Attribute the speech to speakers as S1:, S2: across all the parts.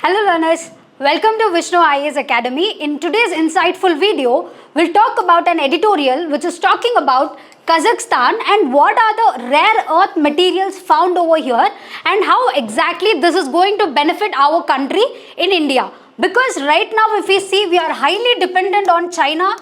S1: Hello learners, welcome to Vishnu IAS Academy. In today's insightful video, we'll talk about an editorial which is talking about Kazakhstan and what are the rare earth materials found over here and how exactly this is going to benefit our country in India. Because right now if we see, we are highly dependent on China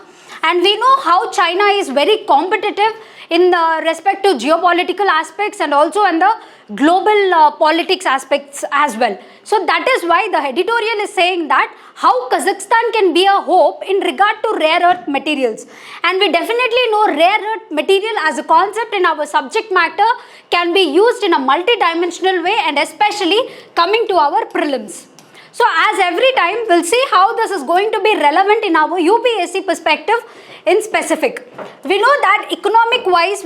S1: and we know how China is very competitive in respect to geopolitical aspects and also in the global politics aspects as well. So that is why the editorial is saying that how Kazakhstan can be a hope in regard to rare earth materials. And we definitely know rare earth material as a concept in our subject matter can be used in a multi-dimensional way and especially coming to our prelims. So as every time, we'll see how this is going to be relevant in our UPSC perspective in specific. We know that economic wise,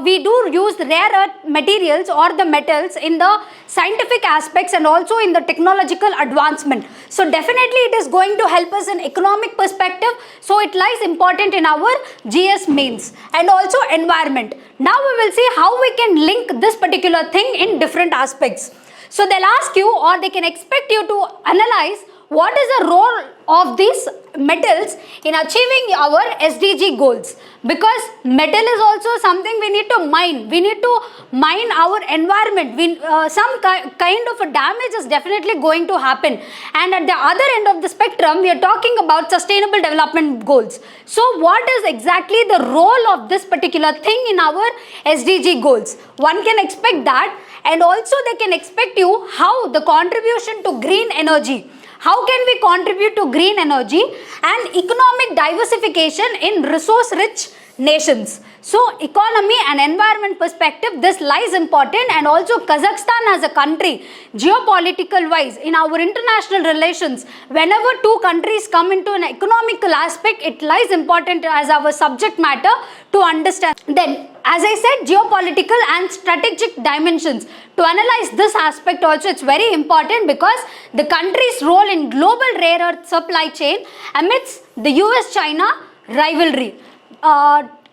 S1: we do use rare earth materials or the metals in the scientific aspects and also in the technological advancement. So definitely it is going to help us in economic perspective. So it lies important in our GS mains and also environment. Now we will see how we can link this particular thing in different aspects. So they'll ask you or they can expect you to analyze what is the role of these metals in achieving our SDG goals. Because metal is also something we need to mine. We need to mine our environment. Some kind of a damage is definitely going to happen. And at the other end of the spectrum, we are talking about sustainable development goals. So what is exactly the role of this particular thing in our SDG goals? One can expect that. And also they can expect you how the contribution to green energy. How can we contribute to green energy and economic diversification in resource-rich nations? So, economy and environment perspective, this lies important, and also Kazakhstan as a country, geopolitical wise, in our international relations, whenever two countries come into an economical aspect, it lies important as our subject matter to understand. Then, as I said, geopolitical and strategic dimensions. To analyze this aspect also, it's very important because the country's role in global rare earth supply chain amidst the US-China rivalry.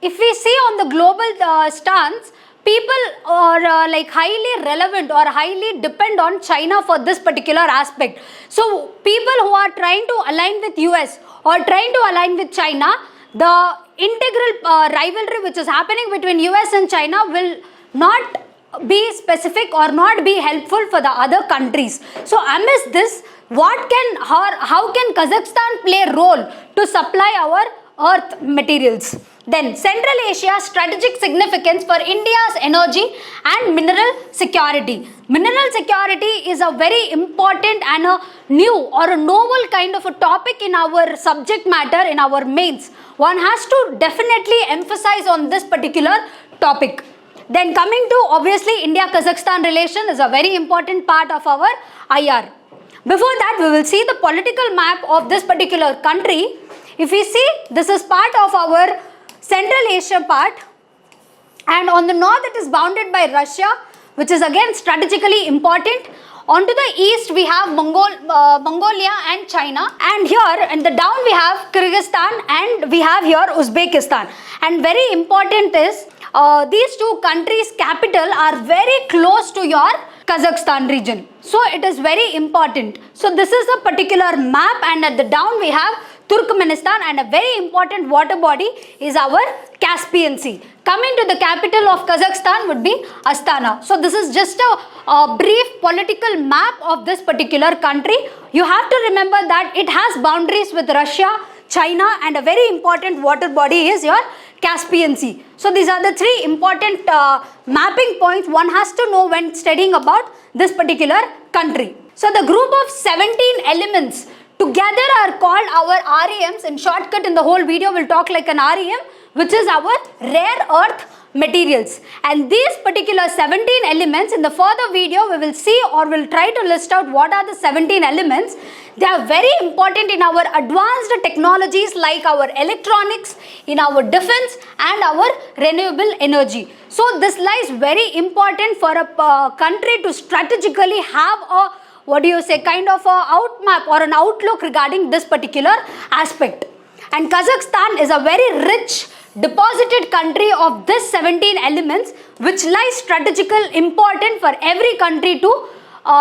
S1: If we see on the global stance, people are highly relevant or highly depend on China for this particular aspect. So people who are trying to align with US or trying to align with China, the integral rivalry which is happening between US and China will not be specific or not be helpful for the other countries. So amidst this, how can Kazakhstan play a role to supply our earth materials? Then Central Asia's strategic significance for India's energy and mineral security. Mineral security is a very important and a new or a novel kind of a topic in our subject matter in our mains. One has to definitely emphasize on this particular topic. Then coming to obviously India-Kazakhstan relation is a very important part of our IR. Before that, we will see the political map of this particular country. If we see, this is part of our Central Asia part, and on the north it is bounded by Russia, which is again strategically important. On to the east we have Mongolia and China, and here in the down we have Kyrgyzstan and we have here Uzbekistan. And very important is these two countries' capital are very close to your Kazakhstan region. So it is very important. So this is a particular map, and at the down we have Turkmenistan, and a very important water body is our Caspian Sea. Coming to the capital of Kazakhstan would be Astana. So this is just a brief political map of this particular country. You have to remember that it has boundaries with Russia, China, and a very important water body is your Caspian Sea. So these are the three important mapping points one has to know when studying about this particular country. So the group of 17 elements together are called our REMs. In shortcut, in the whole video we'll talk like an REM, which is our rare earth materials. And these particular 17 elements, in the further video we will see or we'll try to list out what are the 17 elements. They are very important in our advanced technologies like our electronics, in our defense and our renewable energy. So this lies very important for a country to strategically have a kind of a outmap or an outlook regarding this particular aspect. And Kazakhstan is a very rich deposited country of this 17 elements which lies strategical important for every country to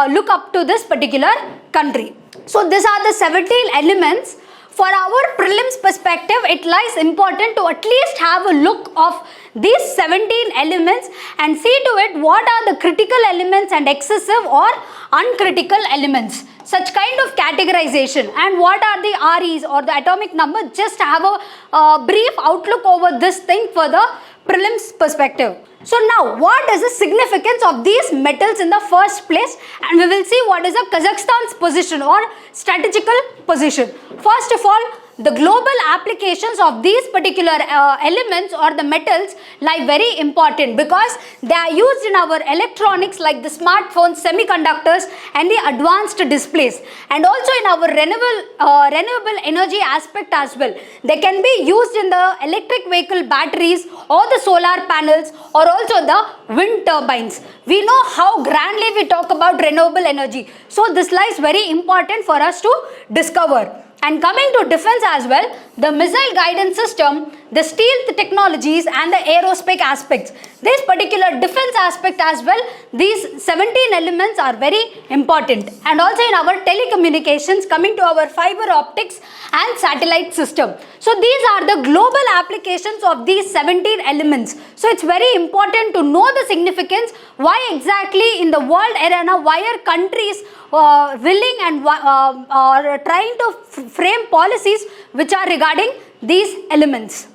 S1: look up to this particular country. So these are the 17 elements. For our prelims perspective, it lies important to at least have a look of these 17 elements and see to it what are the critical elements and excessive or uncritical elements. Such kind of categorization and what are the REs or the atomic number, just have a brief outlook over this thing for the prelims perspective. So now, what is the significance of these metals in the first place, and we will see what is Kazakhstan's position or strategical position. First of all, the global applications of these particular elements or the metals lie very important because they are used in our electronics like the smartphones, semiconductors and the advanced displays, and also in our renewable energy aspect as well. They can be used in the electric vehicle batteries or the solar panels or also the wind turbines. We know how grandly we talk about renewable energy. So this lies very important for us to discover. And coming to defense as well, the missile guidance system, the stealth technologies and the aerospace aspects. This particular defense aspect as well, these 17 elements are very important. And also in our telecommunications, coming to our fiber optics and satellite system. So these are the global applications of these 17 elements. So it's very important to know the significance, why exactly in the world arena, why are countries willing and are trying to frame policies which are regarding these elements.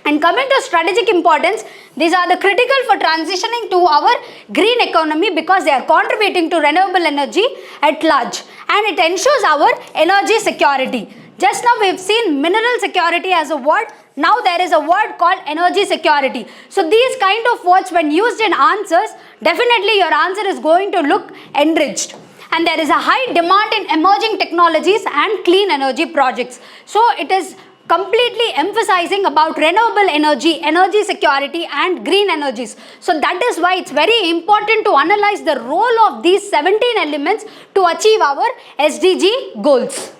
S1: And coming to strategic importance, these are the critical for transitioning to our green economy because they are contributing to renewable energy at large, and it ensures our energy security. Just now we have seen mineral security as a word. Now there is a word called energy security. So these kind of words, when used in answers, definitely your answer is going to look enriched. And there is a high demand in emerging technologies and clean energy projects. So it is completely emphasizing about renewable energy, energy security and green energies. So that is why it's very important to analyze the role of these 17 elements to achieve our SDG goals.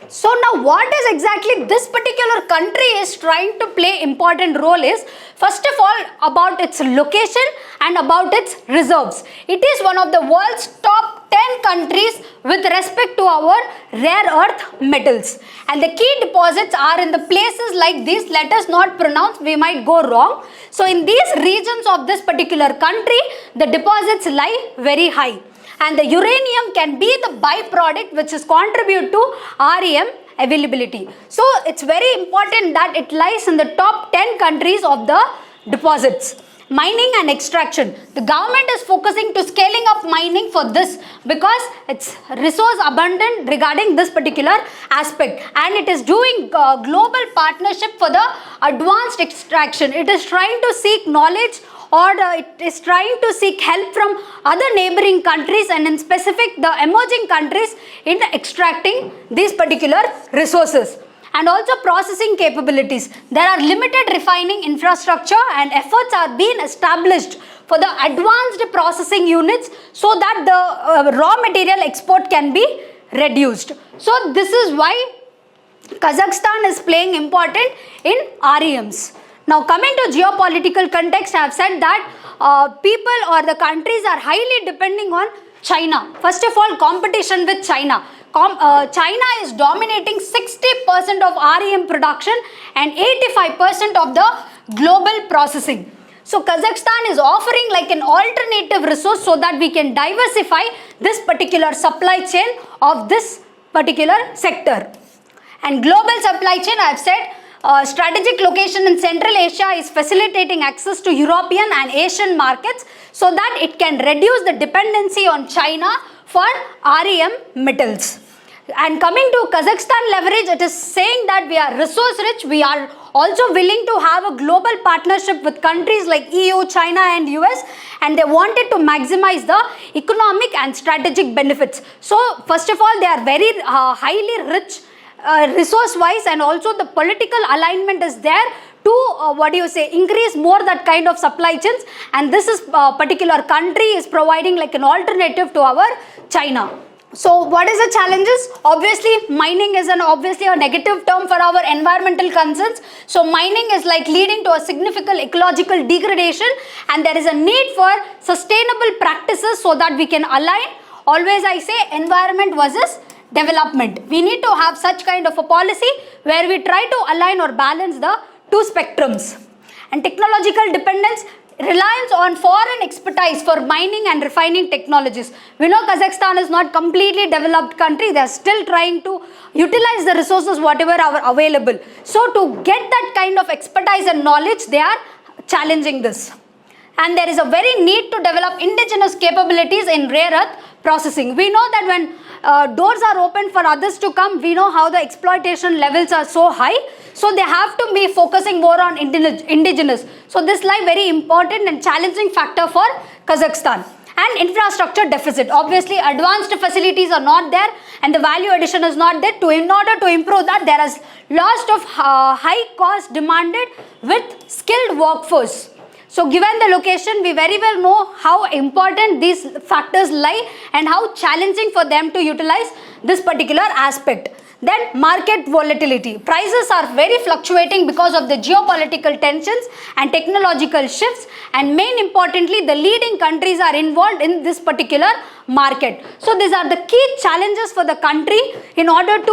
S1: So now what is exactly this particular country is trying to play important role is, first of all, about its location and about its reserves. It is one of the world's top 10 countries with respect to our rare earth metals. And the key deposits are in the places like these. Let us not pronounce, we might go wrong. So in these regions of this particular country, the deposits lie very high. And the uranium can be the byproduct which is contribute to REM availability. So it's very important that it lies in the top 10 countries of the deposits. Mining and extraction. The government is focusing to scaling up mining for this because it's resource abundant regarding this particular aspect, and it is doing global partnership for the advanced extraction. It is trying to seek knowledge or it is trying to seek help from other neighboring countries and in specific the emerging countries in extracting these particular resources. And also processing capabilities. There are limited refining infrastructure and efforts are being established for the advanced processing units so that the raw material export can be reduced. So this is why Kazakhstan is playing important in REMs. Now coming to geopolitical context, I have said that people or the countries are highly depending on China. First of all, competition with China. China is dominating 60% of REM production and 85% of the global processing. So Kazakhstan is offering like an alternative resource so that we can diversify this particular supply chain of this particular sector. And global supply chain, I have said, strategic location in Central Asia is facilitating access to European and Asian markets so that it can reduce the dependency on China for REM metals. And coming to Kazakhstan leverage, it is saying that we are resource rich. We are also willing to have a global partnership with countries like EU, China and US, and they wanted to maximize the economic and strategic benefits. So first of all, they are very highly rich resource wise, and also the political alignment is there to increase more that kind of supply chains, and this is particular country is providing like an alternative to our China. So what is the challenges? Obviously mining is obviously a negative term for our environmental concerns. So mining is like leading to a significant ecological degradation, and there is a need for sustainable practices so that we can align Always I say environment versus development. We need to have such kind of a policy where we try to align or balance the two spectrums. And technological dependence, reliance on foreign expertise for mining and refining technologies. We know Kazakhstan is not completely developed country. They are still trying to utilize the resources whatever are available. So to get that kind of expertise and knowledge, they are challenging this. And there is a very need to develop indigenous capabilities in rare earth processing. We know that when doors are open for others to come, we know how the exploitation levels are so high. So they have to be focusing more on indigenous. So this lies very important and challenging factor for Kazakhstan. And infrastructure deficit. Obviously, advanced facilities are not there and the value addition is not there. In order to improve that, there is lots of high cost demanded with skilled workforce. So given the location, we very well know how important these factors lie and how challenging for them to utilize this particular aspect. Then market volatility. Prices are very fluctuating because of the geopolitical tensions and technological shifts, and main importantly, the leading countries are involved in this particular market. So these are the key challenges for the country in order to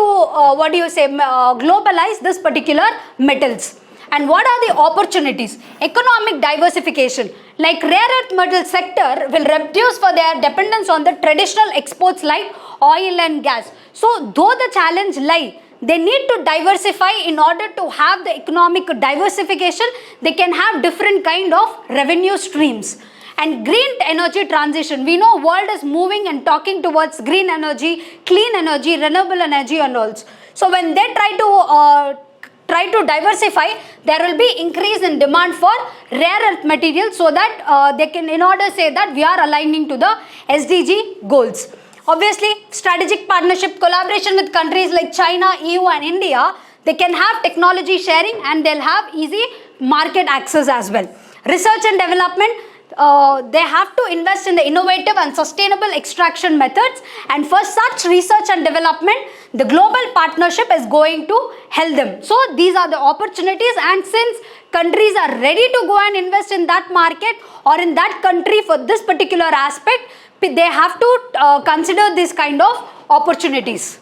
S1: globalize this particular metals. And what are the opportunities? Economic diversification. Like rare earth metal sector will reduce for their dependence on the traditional exports like oil and gas. So though the challenge lie, they need to diversify in order to have the economic diversification. They can have different kind of revenue streams. And green energy transition. We know world is moving and talking towards green energy, clean energy, renewable energy and all. So when they try to diversify, there will be increase in demand for rare earth materials so that they can in order say that we are aligning to the SDG goals. Obviously, strategic partnership collaboration with countries like China, EU and India, they can have technology sharing and they'll have easy market access as well. Research and development, they have to invest in the innovative and sustainable extraction methods, and for such research and development, the global partnership is going to help them. So these are the opportunities, and since countries are ready to go and invest in that market or in that country for this particular aspect, they have to consider this kind of opportunities.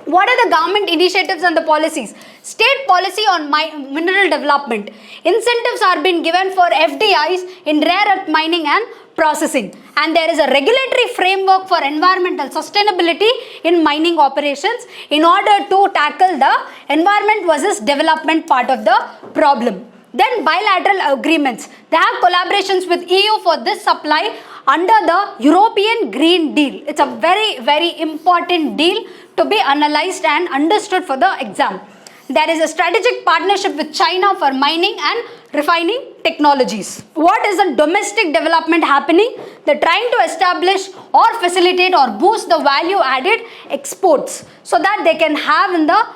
S1: What are the government initiatives and the policies? State policy on mineral development. Incentives are being given for FDIs in rare earth mining and processing. And there is a regulatory framework for environmental sustainability in mining operations in order to tackle the environment versus development part of the problem. Then bilateral agreements. They have collaborations with EU for this supply under the European Green Deal. It's a very, very important deal to be analyzed and understood for the exam. There is a strategic partnership with China for mining and refining technologies. What is the domestic development happening? They're trying to establish or facilitate or boost the value added exports so that they can have in the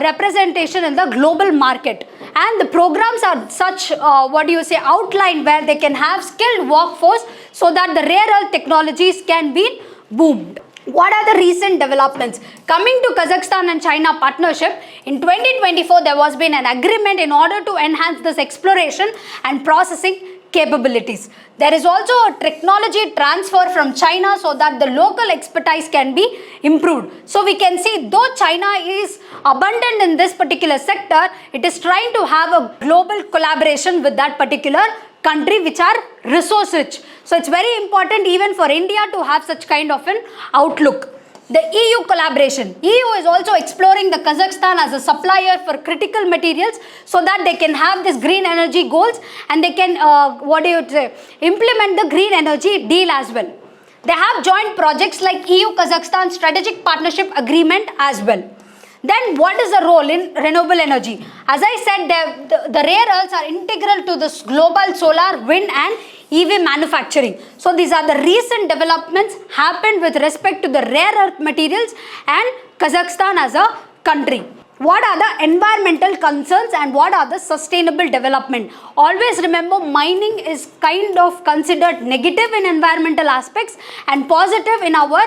S1: representation in the global market. And the programs are such outlined where they can have skilled workforce so that the rare earth technologies can be boomed. What are the recent developments? Coming to Kazakhstan and China partnership, in 2024 there was been an agreement in order to enhance this exploration and processing capabilities. There is also a technology transfer from China so that the local expertise can be improved. So we can see though China is abundant in this particular sector, it is trying to have a global collaboration with that particular country which are resource rich. So it's very important even for India to have such kind of an outlook. The EU collaboration. EU is also exploring the Kazakhstan as a supplier for critical materials so that they can have this green energy goals and they can implement the green energy deal as well. They have joint projects like EU-Kazakhstan Strategic Partnership Agreement as well. Then what is the role in renewable energy? As I said, the rare earths are integral to this global solar, wind and EV manufacturing. So these are the recent developments happened with respect to the rare earth materials and Kazakhstan as a country. What are the environmental concerns and what are the sustainable development? Always remember, mining is kind of considered negative in environmental aspects and positive in our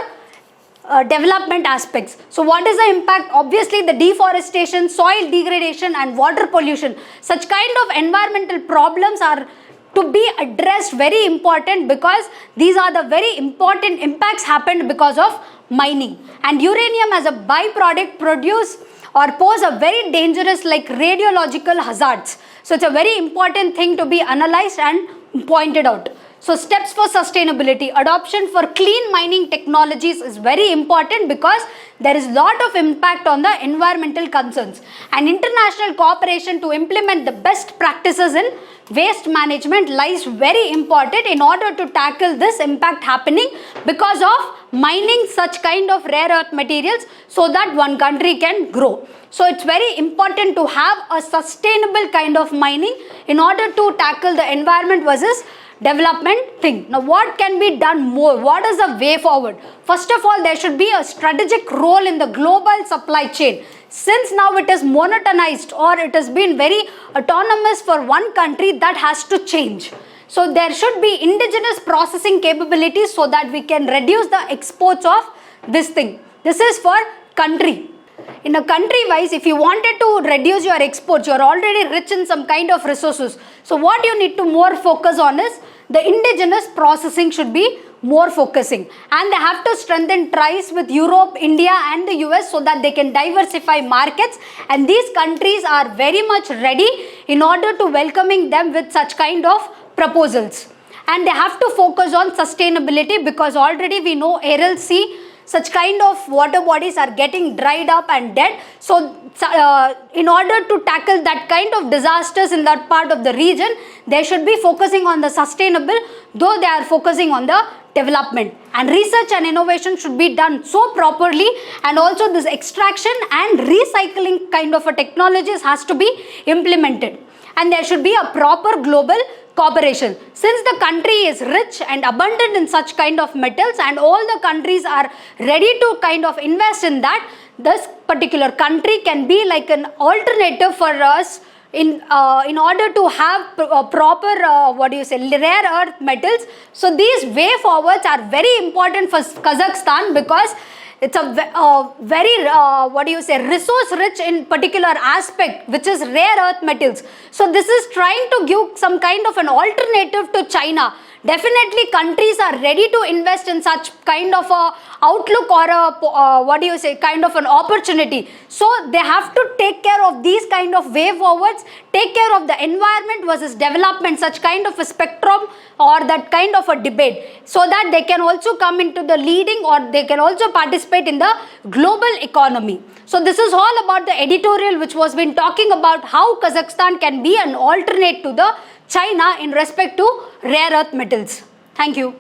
S1: development aspects. So what is the impact? Obviously the deforestation, soil degradation and water pollution. Such kind of environmental problems are to be addressed, very important, because these are the very important impacts happened because of mining. And uranium as a byproduct produce or pose a very dangerous like radiological hazards. So it's a very important thing to be analyzed and pointed out. So steps for sustainability. Adoption for clean mining technologies is very important because there is lot of impact on the environmental concerns. And international cooperation to implement the best practices in waste management lies very important in order to tackle this impact happening because of mining such kind of rare earth materials so that one country can grow. So it's very important to have a sustainable kind of mining in order to tackle the environment versus development thing. Now what can be done more? What is the way forward? First of all, there should be a strategic role in the global supply chain. Since now it is monotonized or it has been very autonomous for one country, that has to change. So there should be indigenous processing capabilities so that we can reduce the exports of this thing. This is for country. In a country wise, if you wanted to reduce your exports, you are already rich in some kind of resources. So what you need to more focus on is the indigenous processing should be more focusing. And they have to strengthen ties with Europe, India and the US so that they can diversify markets. And these countries are very much ready in order to welcoming them with such kind of proposals. And they have to focus on sustainability because already we know Aral Sea, such kind of water bodies are getting dried up and dead. So in order to tackle that kind of disasters in that part of the region, they should be focusing on the sustainable, though they are focusing on the development. And research and innovation should be done so properly, and also this extraction and recycling kind of a technologies has to be implemented. And there should be a proper global cooperation. Since the country is rich and abundant in such kind of metals and all the countries are ready to kind of invest in that, this particular country can be like an alternative for us in order to have proper rare earth metals. So these way forwards are very important for Kazakhstan because it's a very resource rich in particular aspect, which is rare earth metals. So this is trying to give some kind of an alternative to China. Definitely countries are ready to invest in such kind of a outlook or a kind of an opportunity. So they have to take care of these kind of way forwards, take care of the environment versus development, such kind of a spectrum or that kind of a debate, so that they can also come into the leading or they can also participate in the global economy. So this is all about the editorial which was been talking about how Kazakhstan can be an alternate to the China in respect to rare earth metals. Thank you.